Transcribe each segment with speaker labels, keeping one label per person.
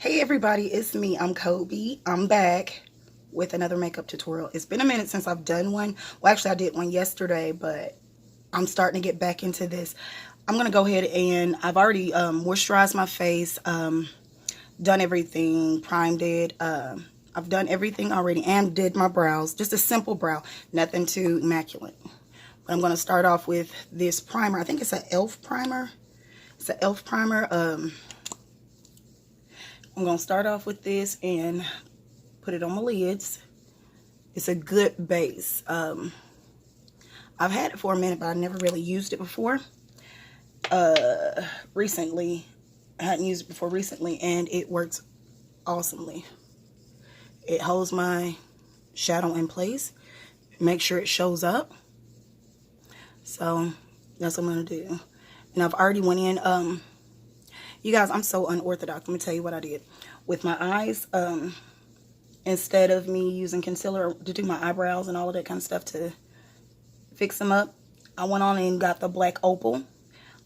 Speaker 1: Hey everybody, it's me. I'm Kobe. I'm back with another makeup tutorial. It's been a minute since I've done one. Well, actually I did one yesterday, but I'm starting to get back into this. I'm going to go ahead and I've already moisturized my face, done everything, primed it. I've done everything already and did my brows. Just a simple brow, nothing too immaculate. But I'm going to start off with this primer. I think it's an e.l.f. primer. It's an e.l.f. primer. I'm going to start off with this and put it on my lids. It's a good base. I've had it for a minute, but I never really used it before. Recently, I hadn't used it before recently, and it works awesomely. It holds my shadow in place. Make sure it shows up. So that's what I'm going to do. And I've already went in, you guys, I'm so unorthodox. Let me tell you what I did. With my eyes, instead of me using concealer to do my eyebrows and all of that kind of stuff to fix them up, I went on and got the black opal.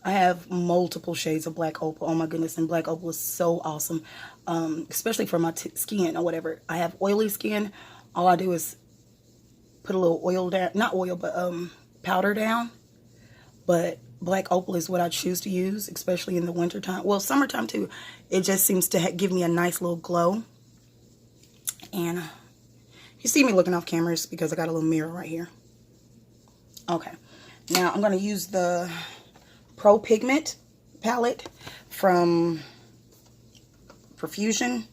Speaker 1: I have multiple shades of black opal. Oh my goodness, and black opal is so awesome, especially for my skin or whatever. I have oily skin. All I do is put a little oil down, not oil, but powder down. But black opal is what I choose to use, especially in the winter time. Well, summertime too. It just seems to give me a nice little glow. And you see me looking off cameras because I got a little mirror right here. Okay. Now I'm going to use the Pro Pigment palette from Profusion.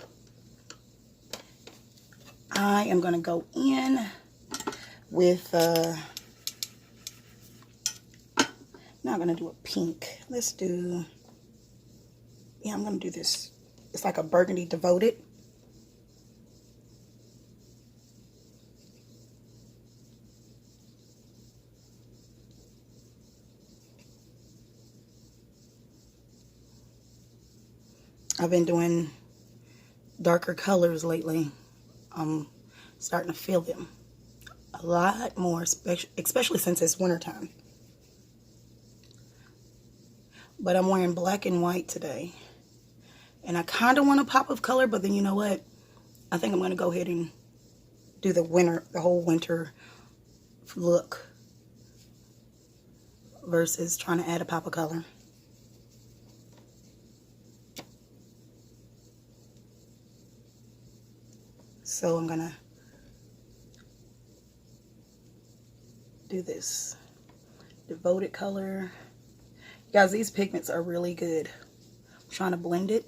Speaker 1: I am going to go in with now I'm going to do a pink. Let's do, yeah, I'm going to do this. It's like a burgundy devoted. I've been doing darker colors lately. I'm starting to feel them a lot more, especially since it's wintertime. But I'm wearing black and white today. And I kind of want a pop of color, but then you know what? I think I'm going to go ahead and do the whole winter look versus trying to add a pop of color. So I'm going to do this devoted color. Guys, these pigments are really good. I'm trying to blend it.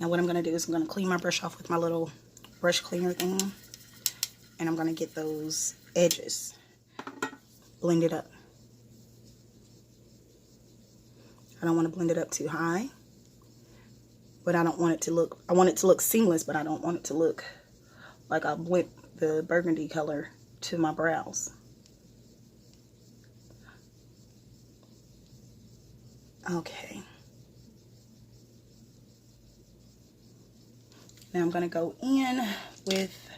Speaker 1: Now what I'm going to do is I'm going to clean my brush off with my little brush cleaner thing. And I'm going to get those edges blended up. I don't want to blend it up too high. But I don't want it to look, I want it to look seamless, but I don't want it to look like I blend the burgundy color to my brows. Okay. Now I'm going to go in with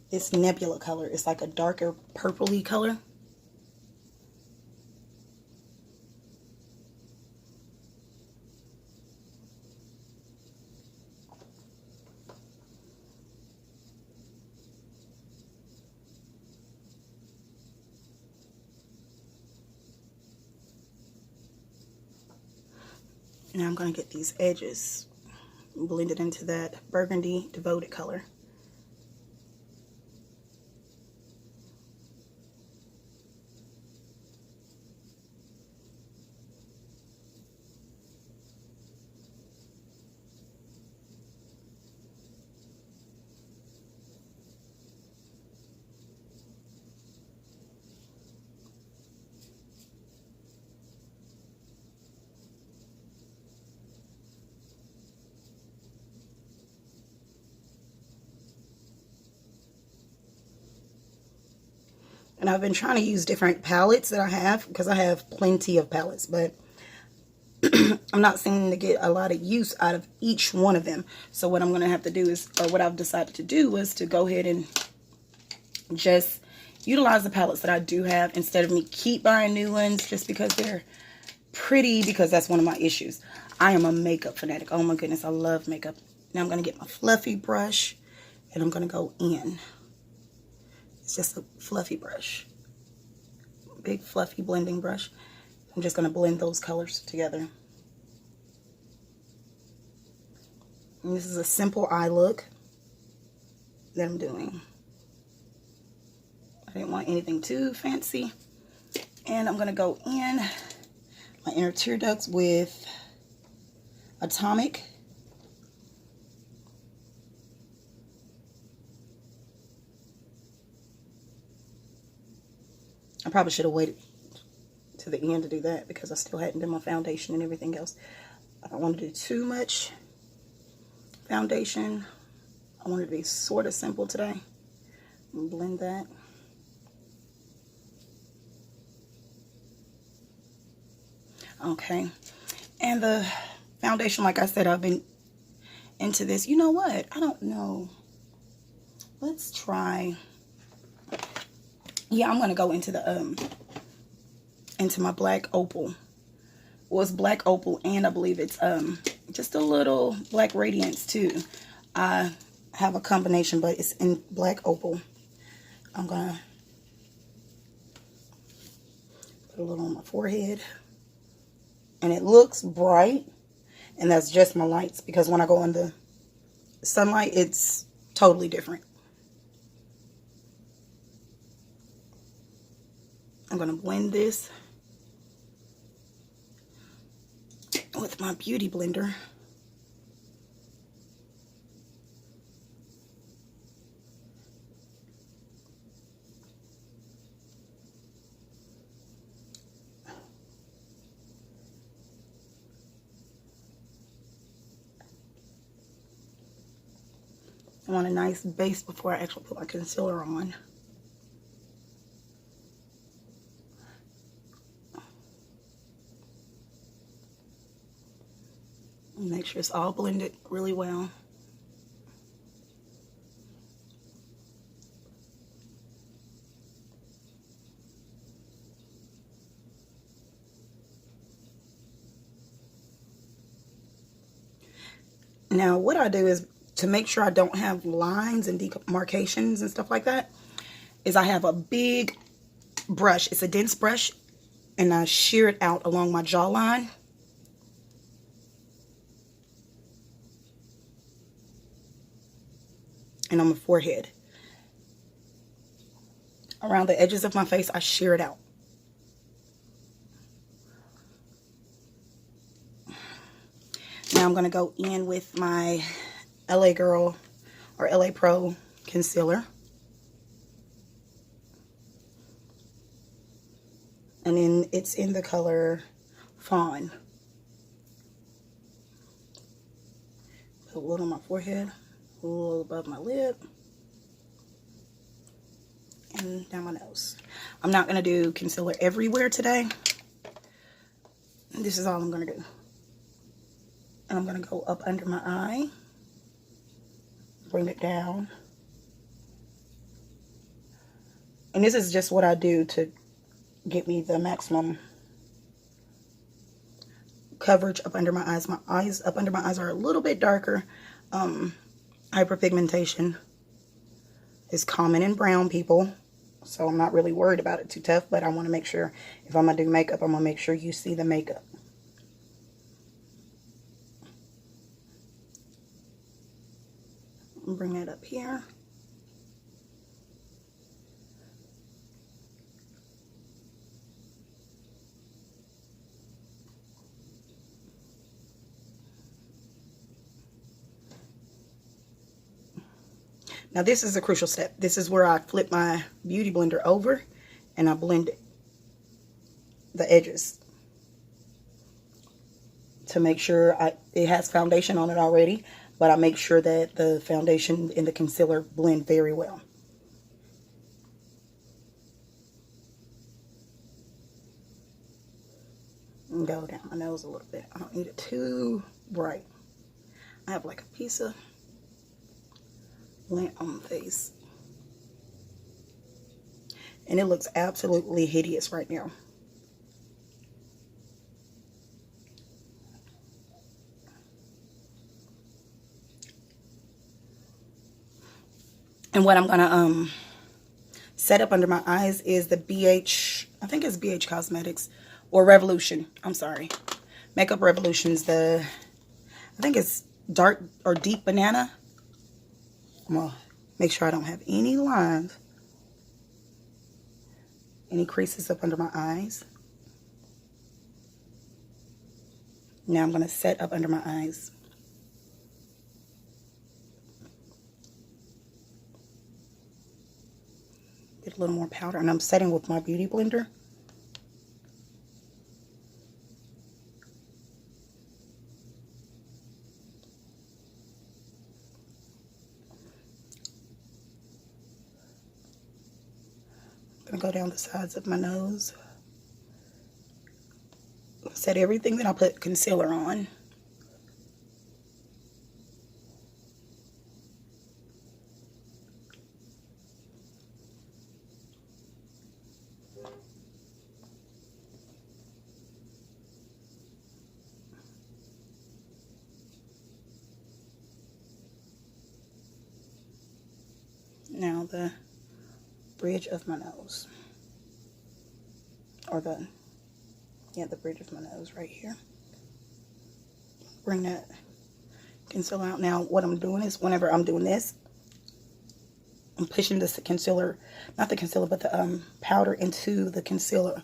Speaker 1: this nebula color. It's like a darker purpley color. Now I'm going to get these edges blended into that burgundy devoted color. And I've been trying to use different palettes that I have because I have plenty of palettes, but I'm not seeming to get a lot of use out of each one of them. So what I'm going to have to do is, or what I've decided to do, was to go ahead and just utilize the palettes that I do have instead of me keep buying new ones just because they're pretty, because that's one of my issues. I am a makeup fanatic. Oh my goodness, I love makeup. Now I'm going to get my fluffy brush and I'm going to go in. It's just a fluffy brush. Big fluffy blending brush. I'm just going to blend those colors together. And this is a simple eye look that I'm doing. I didn't want anything too fancy. And I'm going to go in my inner tear ducts with Atomic. I probably should have waited to the end to do that because I still hadn't done my foundation and everything else. I don't want to do too much foundation. I want it to be sort of simple today. Blend that. Okay. And the foundation, like I said, I've been into this. You know what? I don't know. Let's try. Yeah, I'm going to go into the into my black opal. Well, it's black opal, and I believe it's just a little black radiance too. I have a combination, but it's in black opal. I'm gonna put a little on my forehead, and it looks bright, and that's just my lights, because when I go in the sunlight, it's totally different. I'm gonna blend this with my beauty blender. I want a nice base before I actually put my concealer on. Make sure it's all blended really well. Now, what I do is, to make sure I don't have lines and demarcations and stuff like that, is I have a big brush. It's a dense brush, and I shear it out along my jawline. And on my forehead. Around the edges of my face, I shear it out. Now I'm going to go in with my LA Girl or LA Pro concealer. And then it's in the color Fawn. Put a little on my forehead, a little above my lip, and down my nose. I'm not going to do concealer everywhere today. This is all I'm going to do. And I'm going to go up under my eye, bring it down. And this is just what I do to get me the maximum coverage up under my eyes. My eyes up under my eyes are a little bit darker. Hyperpigmentation is common in brown people, so I'm not really worried about it too tough, but I want to make sure, if I'm going to do makeup, I'm going to make sure you see the makeup. Bring that up here. Now this is a crucial step. This is where I flip my beauty blender over and I blend the edges to make sure it has foundation on it already, but I make sure that the foundation and the concealer blend very well. and go down my nose a little bit. I don't need it too bright. I have like a piece of lint on my face. And it looks absolutely hideous right now. And what I'm gonna set up under my eyes is the BH, I think it's BH Cosmetics or Revolution. I'm sorry. Makeup Revolution's I think it's dark or deep banana. I'm gonna make sure I don't have any lines, any creases up under my eyes. Now I'm gonna set up under my eyes. Get a little more powder, and I'm setting with my beauty blender. I'm gonna go down the sides of my nose. Set everything that I put concealer on. Now the bridge of my nose, or the bridge of my nose right here. Bring that concealer out. Now what I'm doing is, whenever I'm doing this, I'm pushing this concealer, not the concealer, but the powder into the concealer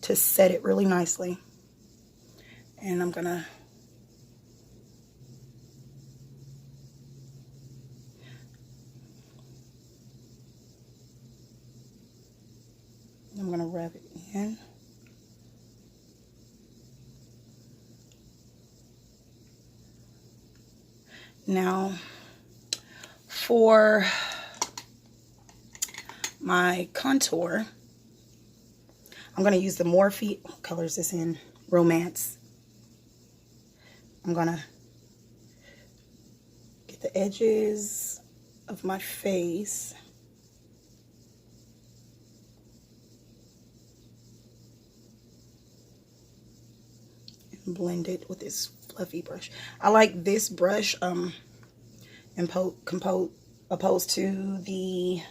Speaker 1: to set it really nicely. And I'm gonna rub it in. Now, for my contour, I'm going to use the Morphe, what color is this in? Romance. I'm going to get the edges of my face. And blend it with this fluffy brush. I like this brush opposed to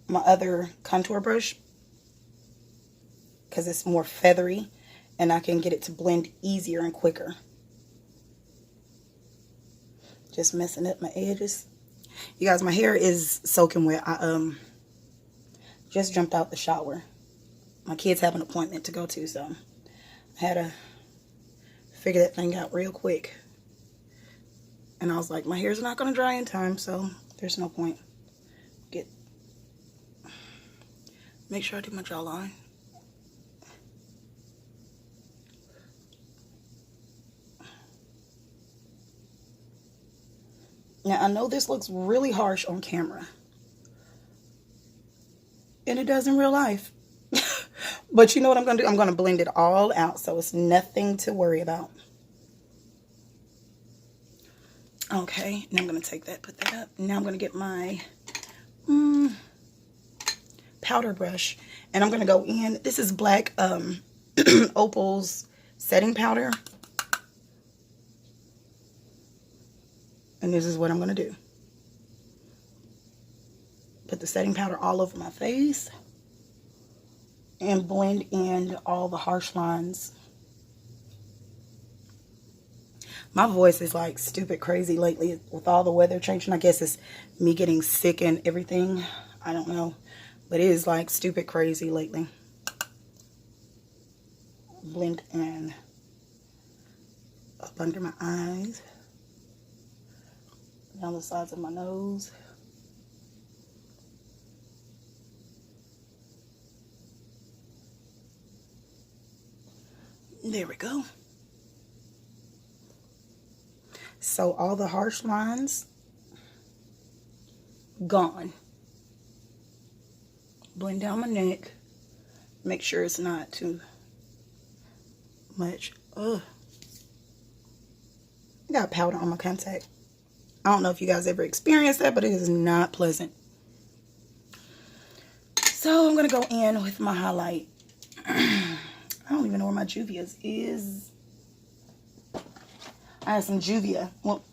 Speaker 1: my other contour brush, because it's more feathery and I can get it to blend easier and quicker. Just messing up my edges. You guys, my hair is soaking wet. I just jumped out the shower. My kids have an appointment to go to, so I had to figure that thing out real quick. And I was like, my hair's not going to dry in time, so there's no point. Make sure I do my jawline. Now, I know this looks really harsh on camera, and it does in real life. But you know what I'm going to do? I'm going to blend it all out, so it's nothing to worry about. Okay, now I'm going to take that, put that up. Now I'm going to get my powder brush, and I'm going to go in. This is Black Opal's setting powder. And this is what I'm going to do. Put the setting powder all over my face and blend in all the harsh lines. My voice is like stupid crazy lately with all the weather changing. I guess it's me getting sick and everything. I don't know. But it is like stupid crazy lately. Blend in up under my eyes. Down the sides of my nose. There we go. So all the harsh lines gone. Blend down my neck. Make sure it's not too much. Ugh. I got powder on my contact. I don't know if you guys ever experienced that, but it is not pleasant. So I'm going to go in with my highlight. I don't even know where my Juvia's is. I have some Juvia. Well,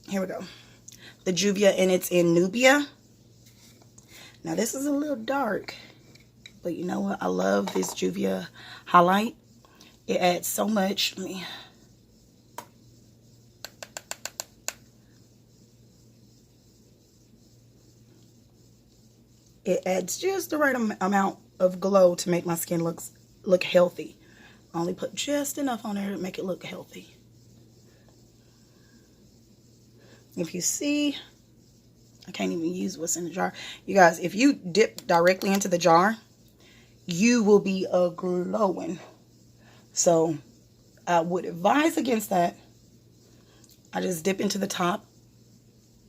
Speaker 1: here we go. The Juvia, and it's in Nubia. Now this is a little dark, but you know what? I love this Juvia highlight. It adds so much. It adds just the right amount of glow to make my skin look healthy. I only put just enough on there to make it look healthy. If you see, I can't even use what's in the jar. You guys, if you dip directly into the jar, you will be glowing. So I would advise against that. I just dip into the top.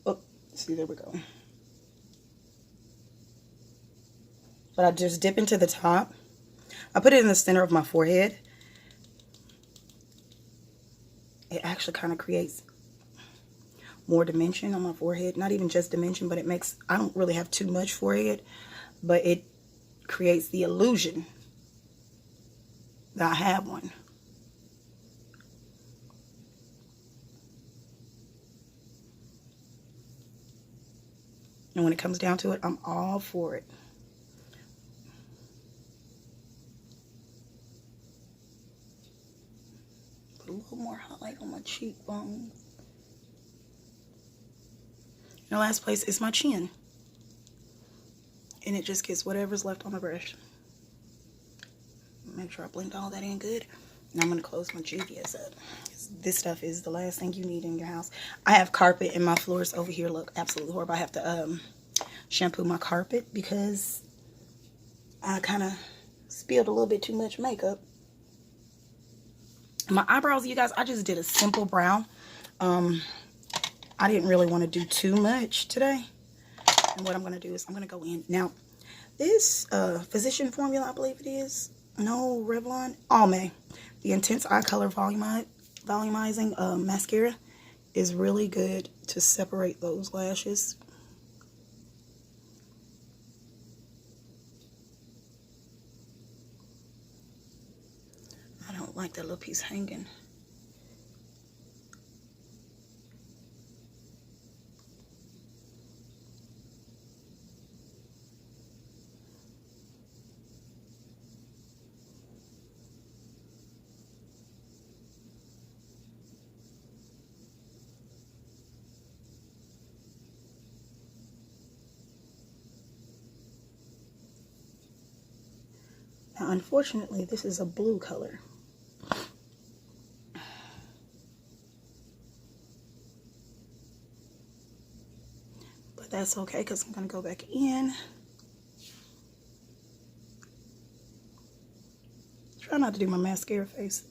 Speaker 1: Oh, see, there we go. But I just dip into the top. I put it in the center of my forehead. It actually kind of creates more dimension on my forehead. Not even just dimension, but it makes, I don't really have too much forehead, but it creates the illusion that I have one. And when it comes down to it, I'm all for it. Put a little more highlight on my cheekbones. The last place is my chin. And it just gets whatever's left on the brush. Make sure I blend all that in good. And I'm going to close my Juvia's up. This stuff is the last thing you need in your house. I have carpet and my floors over here look absolutely horrible. I have to shampoo my carpet because I kind of spilled a little bit too much makeup. My eyebrows, you guys, I just did a simple brown. I didn't really want to do too much today. And what I'm going to do is I'm going to go in. Now, this Physician Formula, I believe it is. No, Revlon. Almay. The Intense Eye Color Volumizing Mascara is really good to separate those lashes. I don't like that little piece hanging. Now, unfortunately, this is a blue color. But that's okay because I'm going to go back in. Try not to do my mascara face.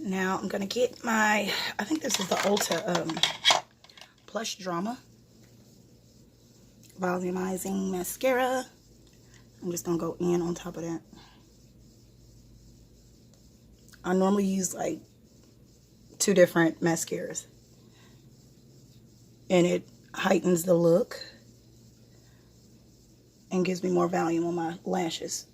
Speaker 1: Now I'm going to get my, I think this is the Ulta Plush Drama Volumizing Mascara. I'm just going to go in on top of that. I normally use like 2 different mascaras. And it heightens the look and gives me more volume on my lashes.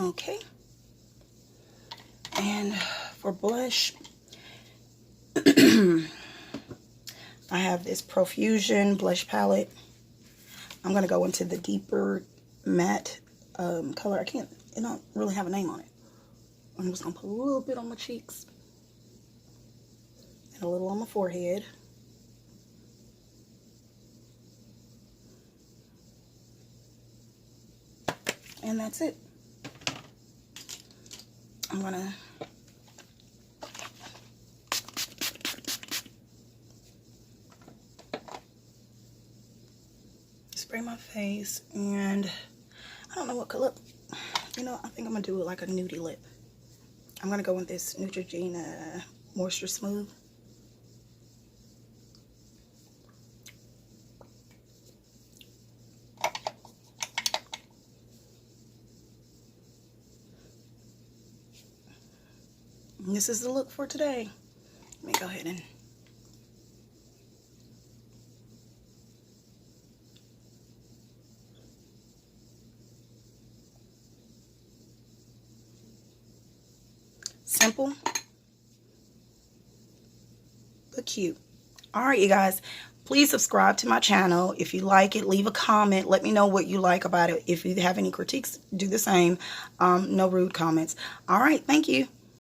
Speaker 1: Okay. And for blush, I have this Profusion blush palette. I'm going to go into the deeper matte color. It don't really have a name on it. I'm just going to put a little bit on my cheeks and a little on my forehead. And that's it. I'm going to spray my face, and I don't know what color. You know, I think I'm going to do it like a nudie lip. I'm going to go with this Neutrogena Moisture Smooth. And this is the look for today. Let me go ahead and simple but cute. All right, you guys, please subscribe to my channel. If you like it, leave a comment. Let me know what you like about it. If you have any critiques, do the same. No rude comments. All right, thank you.